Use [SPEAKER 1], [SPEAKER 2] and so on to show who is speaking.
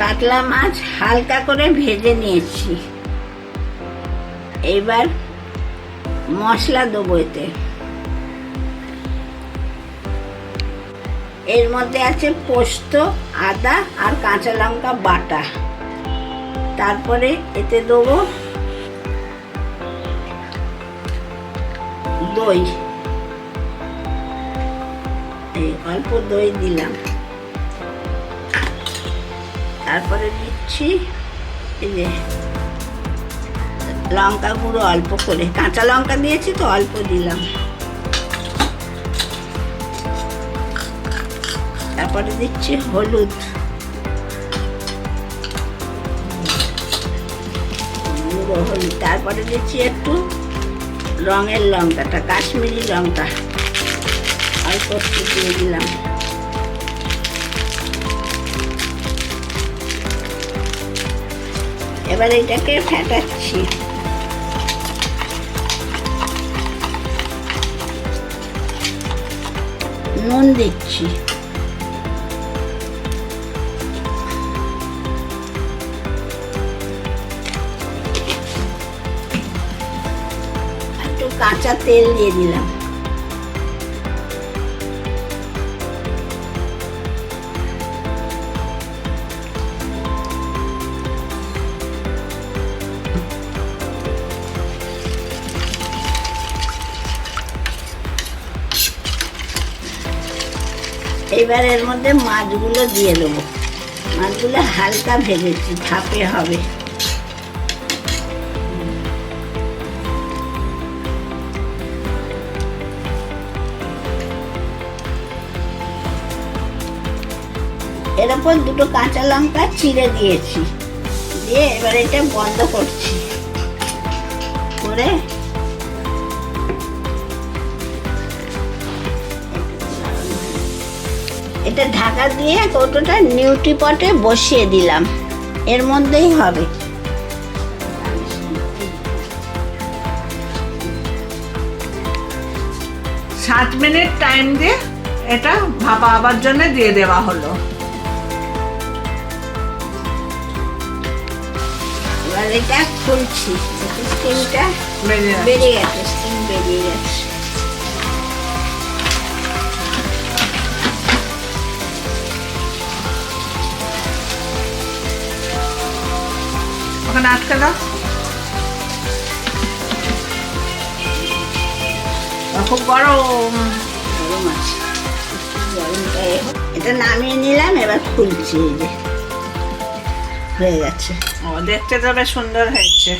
[SPEAKER 1] কাতলা মাছ হালকা করে ভেজে নিয়েছি। এবার মশলা দেবো এতে। এর মধ্যে আছে পোস্ত, আদা আর কাঁচা লঙ্কা বাটা। তারপরে এতে দেবো দই, এই অল্প দই দিলাম। তারপরে দিচ্ছি এই যে লঙ্কা গুঁড়ো অল্প করে, কাঁচা লঙ্কা দিয়েছি তো অল্প দিলাম। তারপরে দিচ্ছি হলুদ, গুঁড়ো হলুদ। তারপরে দিচ্ছি একটু রঙের লঙ্কাটা, কাশ্মীরি লঙ্কা অল্প একটু দিয়ে দিলাম। এবার এটাকে ফেটাচ্ছি। নুন দিচ্ছি, একটু কাঁচা তেল দিয়ে দিলাম। এবার এর মধ্যে মাছগুলো দিয়ে দেবো। মাছগুলো হালকা ভেজেছি, ভাপে হবে। এর উপর দুটো কাঁচা লঙ্কা চিড়ে দিয়েছি, দিয়ে এবার এটা বন্ধ করছি করে এটা ঢাকা দিয়ে কৌটোটা নিউট্রি পটে বসিয়ে দিলাম। এর মধ্যেই হবে।
[SPEAKER 2] 7 মিনিট টাইম দিয়ে এটা ভাপাবার জন্য দিয়ে দেওয়া হলো।
[SPEAKER 1] এবার এটা খুলছি, স্টিমটা বেরিয়ে গেছে, স্টিম বেরিয়ে গেছে।
[SPEAKER 2] ওখানে আটকে দাও, খুব গরম।
[SPEAKER 1] গরম আছে, গরমটা এটা নামিয়ে নিলাম। এবার খুলছি, এই যে হয়ে গেছে।
[SPEAKER 2] ও দেখতে তো বেশ সুন্দর হয়েছে।